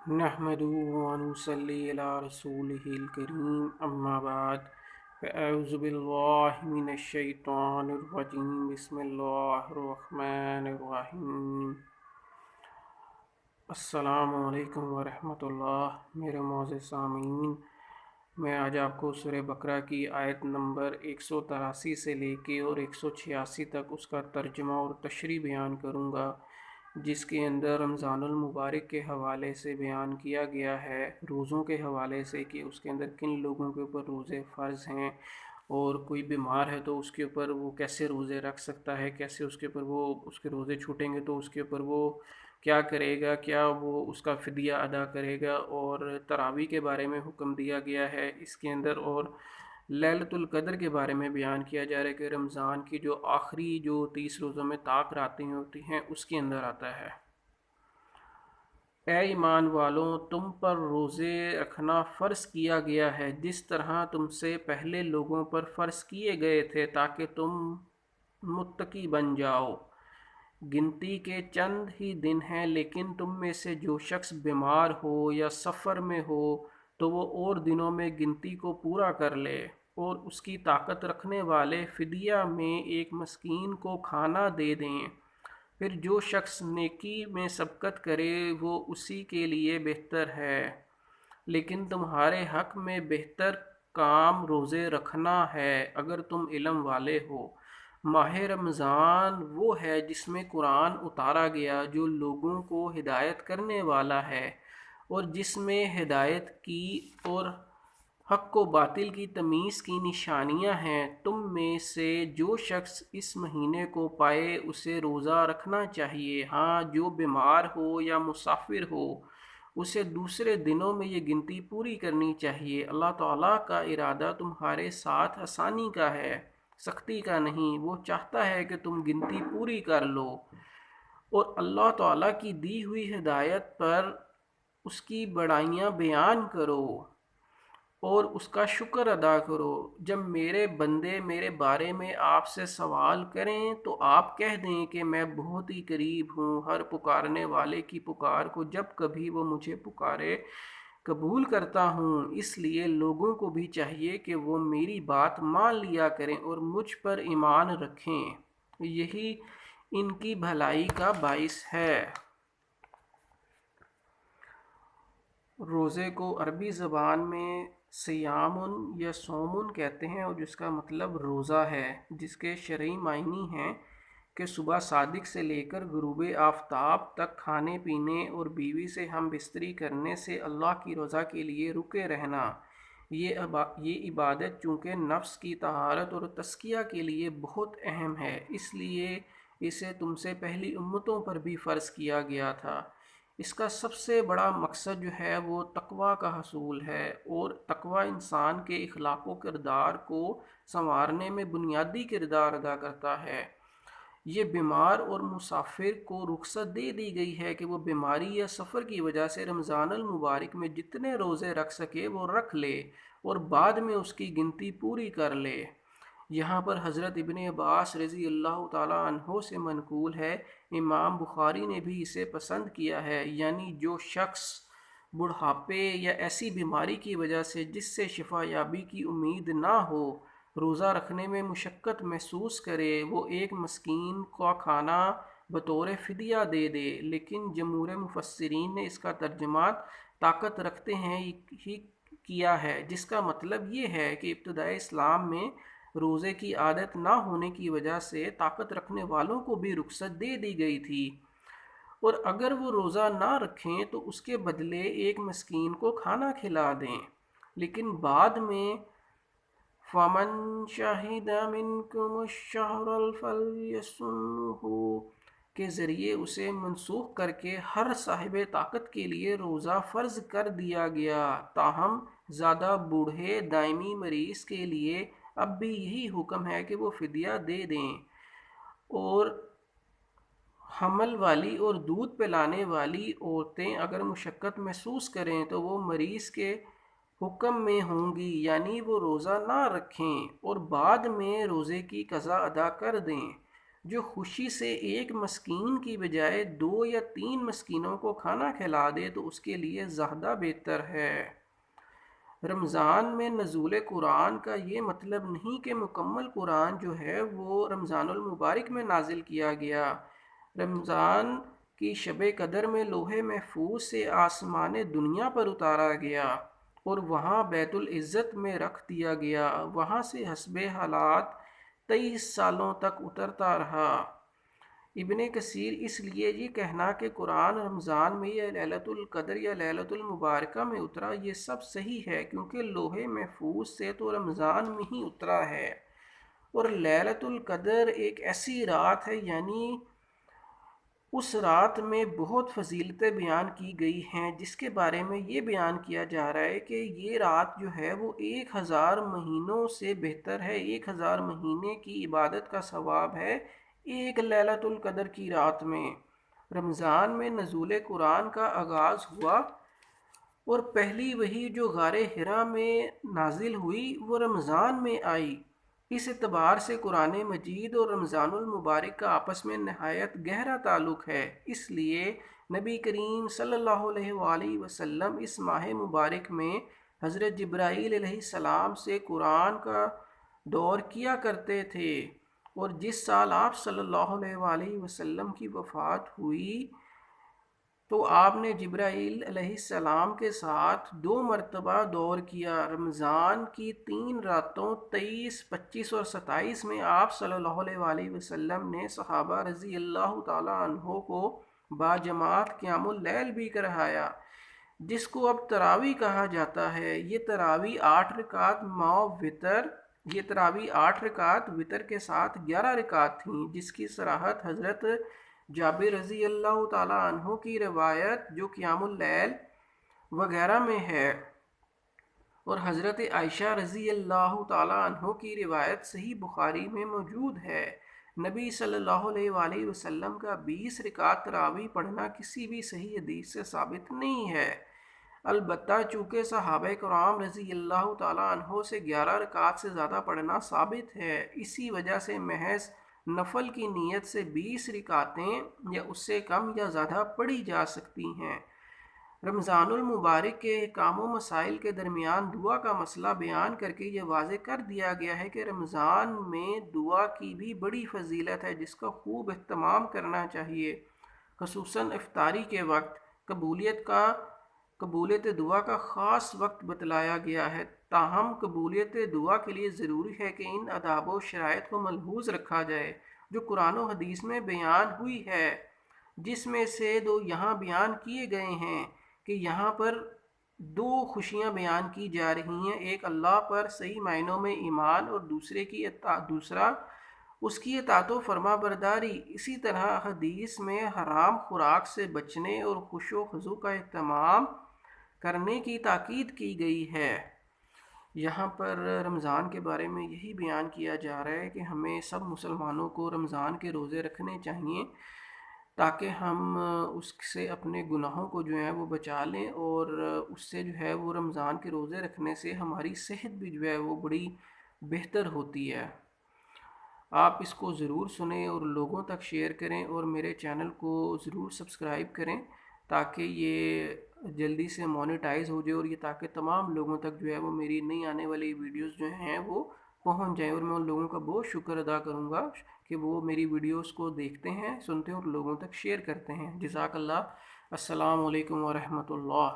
نحمده ونصلي على رسوله الكريم أما بعد فأعوذ بالله من الشيطان الرجيم بسم الله الرحمن الرحيم السلام علیکم ورحمۃ اللہ۔ میرے معزز سامعین، میں آج آپ کو سورہ بقرہ کی آیت نمبر 183 سے لے کے اور 186 تک اس کا ترجمہ اور تشریح بیان کروں گا، جس کے اندر رمضان المبارک کے حوالے سے بیان کیا گیا ہے، روزوں کے حوالے سے کہ اس کے اندر کن لوگوں کے اوپر روزے فرض ہیں، اور کوئی بیمار ہے تو اس کے اوپر وہ کیسے روزے رکھ سکتا ہے، کیسے اس کے اوپر وہ اس کے روزے چھوٹیں گے تو اس کے اوپر وہ کیا کرے گا، کیا وہ اس کا فدیہ ادا کرے گا، اور تراویح کے بارے میں حکم دیا گیا ہے اس کے اندر، اور لیلۃ القدر کے بارے میں بیان کیا جا رہا ہے کہ رمضان کی جو آخری جو 30 روزوں میں طاق راتیں ہوتی ہیں اس کے اندر آتا ہے۔ اے ایمان والوں، تم پر روزے رکھنا فرض کیا گیا ہے جس طرح تم سے پہلے لوگوں پر فرض کیے گئے تھے تاکہ تم متقی بن جاؤ۔ گنتی کے چند ہی دن ہیں، لیکن تم میں سے جو شخص بیمار ہو یا سفر میں ہو تو وہ اور دنوں میں گنتی کو پورا کر لے، اور اس کی طاقت رکھنے والے فدیہ میں ایک مسکین کو کھانا دے دیں۔ پھر جو شخص نیکی میں سبقت کرے وہ اسی کے لیے بہتر ہے، لیکن تمہارے حق میں بہتر کام روزے رکھنا ہے اگر تم علم والے ہو۔ ماہ رمضان وہ ہے جس میں قرآن اتارا گیا، جو لوگوں کو ہدایت کرنے والا ہے، اور جس میں ہدایت کی اور حق و باطل کی تمیز کی نشانیاں ہیں۔ تم میں سے جو شخص اس مہینے کو پائے اسے روزہ رکھنا چاہیے، ہاں جو بیمار ہو یا مسافر ہو اسے دوسرے دنوں میں یہ گنتی پوری کرنی چاہیے۔ اللہ تعالیٰ کا ارادہ تمہارے ساتھ آسانی کا ہے، سختی کا نہیں۔ وہ چاہتا ہے کہ تم گنتی پوری کر لو، اور اللہ تعالیٰ کی دی ہوئی ہدایت پر اس کی بڑائیاں بیان کرو اور اس کا شکر ادا کرو۔ جب میرے بندے میرے بارے میں آپ سے سوال کریں تو آپ کہہ دیں کہ میں بہت ہی قریب ہوں، ہر پکارنے والے کی پکار کو جب کبھی وہ مجھے پکارے قبول کرتا ہوں۔ اس لیے لوگوں کو بھی چاہیے کہ وہ میری بات مان لیا کریں اور مجھ پر ایمان رکھیں، یہی ان کی بھلائی کا باعث ہے۔ روزے کو عربی زبان میں سیامن یا سومن کہتے ہیں، اور جس کا مطلب روزہ ہے، جس کے شرعی معنی ہیں کہ صبح صادق سے لے کر غروب آفتاب تک کھانے پینے اور بیوی سے ہم بستری کرنے سے اللہ کی رضا کے لیے رکے رہنا۔ یہ عبادت چونکہ نفس کی طہارت اور تزکیہ کے لیے بہت اہم ہے، اس لیے اسے تم سے پہلی امتوں پر بھی فرض کیا گیا تھا۔ اس کا سب سے بڑا مقصد جو ہے وہ تقوی کا حصول ہے، اور تقوی انسان کے اخلاق و کردار کو سنوارنے میں بنیادی کردار ادا کرتا ہے۔ یہ بیمار اور مسافر کو رخصت دے دی گئی ہے کہ وہ بیماری یا سفر کی وجہ سے رمضان المبارک میں جتنے روزے رکھ سکے وہ رکھ لے، اور بعد میں اس کی گنتی پوری کر لے۔ یہاں پر حضرت ابن عباس رضی اللہ تعالیٰ عنہ سے منقول ہے، امام بخاری نے بھی اسے پسند کیا ہے، یعنی جو شخص بڑھاپے یا ایسی بیماری کی وجہ سے جس سے شفا یابی کی امید نہ ہو روزہ رکھنے میں مشقت محسوس کرے، وہ ایک مسکین کا کھانا بطور فدیہ دے دے۔ لیکن جمہور مفسرین نے اس کا ترجمہ طاقت رکھتے ہیں ہی کیا ہے، جس کا مطلب یہ ہے کہ ابتدائی اسلام میں روزے کی عادت نہ ہونے کی وجہ سے طاقت رکھنے والوں کو بھی رخصت دے دی گئی تھی، اور اگر وہ روزہ نہ رکھیں تو اس کے بدلے ایک مسکین کو کھانا کھلا دیں۔ لیکن بعد میں فَمَن شَهِدَ مِنْكُمُ الشَّهْرَ فَلْيَصُمْهُ کے ذریعے اسے منسوخ کر کے ہر صاحب طاقت کے لیے روزہ فرض کر دیا گیا۔ تاہم زیادہ بوڑھے دائمی مریض کے لیے اب بھی یہی حکم ہے کہ وہ فدیہ دے دیں، اور حمل والی اور دودھ پلانے والی عورتیں اگر مشقت محسوس کریں تو وہ مریض کے حکم میں ہوں گی، یعنی وہ روزہ نہ رکھیں اور بعد میں روزے کی قضا ادا کر دیں۔ جو خوشی سے ایک مسکین کی بجائے 2 یا 3 مسکینوں کو کھانا کھلا دے تو اس کے لیے زیادہ بہتر ہے۔ رمضان میں نزول قرآن کا یہ مطلب نہیں کہ مکمل قرآن جو ہے وہ رمضان المبارک میں نازل کیا گیا۔ رمضان کی شب قدر میں لوح محفوظ سے آسمان دنیا پر اتارا گیا اور وہاں بیت العزت میں رکھ دیا گیا، وہاں سے حسب حالات 23 سالوں تک اترتا رہا۔ ابن کثیر اس لیے یہ کہنا کہ قرآن رمضان میں یا لیلۃ القدر یا لیلۃ المبارکہ میں اترا یہ سب صحیح ہے، کیونکہ لوح محفوظ سے تو رمضان میں ہی اترا ہے، اور لیلۃ القدر ایک ایسی رات ہے، یعنی اس رات میں بہت فضیلتیں بیان کی گئی ہیں، جس کے بارے میں یہ بیان کیا جا رہا ہے کہ یہ رات جو ہے وہ 1000 مہینوں سے بہتر ہے، 1000 مہینے کی عبادت کا ثواب ہے ایک لیلۃ القدر کی رات میں۔ رمضان میں نزول قرآن کا آغاز ہوا اور پہلی وحی جو غار حرا میں نازل ہوئی وہ رمضان میں آئی۔ اس اعتبار سے قرآن مجید اور رمضان المبارک کا آپس میں نہایت گہرا تعلق ہے، اس لیے نبی کریم صلی اللہ علیہ وآلہ وسلم اس ماہ مبارک میں حضرت جبرائیل علیہ السلام سے قرآن کا دور کیا کرتے تھے، اور جس سال آپ صلی اللہ علیہ وآلہ وسلم کی وفات ہوئی تو آپ نے جبرائیل علیہ السلام کے ساتھ 2 مرتبہ دور کیا۔ رمضان کی 3 راتوں 23، 25 اور 27 میں آپ صلی اللہ علیہ وآلہ وسلم نے صحابہ رضی اللہ تعالیٰ عنہ کو باجماعت قیام اللیل بھی کرایا، جس کو اب تراویح کہا جاتا ہے۔ یہ تراویح 8 رکعت وتر کے ساتھ 11 رکعت تھیں، جس کی صراحت حضرت جابر رضی اللہ تعالیٰ عنہ کی روایت جو قیام اللیل وغیرہ میں ہے، اور حضرت عائشہ رضی اللہ تعالیٰ عنہ کی روایت صحیح بخاری میں موجود ہے۔ نبی صلی اللہ علیہ وآلہ وسلم کا 20 رکعت تراویح پڑھنا کسی بھی صحیح حدیث سے ثابت نہیں ہے، البتہ چونکہ صحابہ کرام رضی اللہ تعالیٰ عنہ سے 11 رکعت سے زیادہ پڑھنا ثابت ہے، اسی وجہ سے محض نفل کی نیت سے 20 رکعتیں یا اس سے کم یا زیادہ پڑھی جا سکتی ہیں۔ رمضان المبارک کے احکام و مسائل کے درمیان دعا کا مسئلہ بیان کر کے یہ واضح کر دیا گیا ہے کہ رمضان میں دعا کی بھی بڑی فضیلت ہے، جس کا خوب اہتمام کرنا چاہیے، خصوصاً افطاری کے وقت۔ قبولیت دعا کا خاص وقت بتلایا گیا ہے، تاہم قبولیت دعا کے لیے ضروری ہے کہ ان آداب و شرائط کو ملحوظ رکھا جائے جو قرآن و حدیث میں بیان ہوئی ہے، جس میں سے 2 یہاں بیان کیے گئے ہیں کہ یہاں پر 2 خوشیاں بیان کی جا رہی ہیں، ایک اللہ پر صحیح معنوں میں ایمان اور دوسرا اس کی اطاعت و فرما برداری۔ اسی طرح حدیث میں حرام خوراک سے بچنے اور خوش و خضوع کا اہتمام کرنے کی تاکید کی گئی ہے۔ یہاں پر رمضان کے بارے میں یہی بیان کیا جا رہا ہے کہ ہمیں سب مسلمانوں کو رمضان کے روزے رکھنے چاہیے تاکہ ہم اس سے اپنے گناہوں کو جو ہے وہ بچا لیں، اور اس سے جو ہے وہ رمضان کے روزے رکھنے سے ہماری صحت بھی جو ہے وہ بڑی بہتر ہوتی ہے۔ آپ اس کو ضرور سنیں اور لوگوں تک شیئر کریں، اور میرے چینل کو ضرور سبسکرائب کریں تاکہ یہ جلدی سے مونیٹائز ہو جائے، اور یہ تاکہ تمام لوگوں تک جو ہے وہ میری نئی آنے والی ویڈیوز جو ہیں وہ پہنچ جائیں، اور میں ان لوگوں کا بہت شکر ادا کروں گا کہ وہ میری ویڈیوز کو دیکھتے ہیں، سنتے ہیں اور لوگوں تک شیئر کرتے ہیں۔ جزاک اللہ۔ السلام علیکم ورحمۃ اللہ۔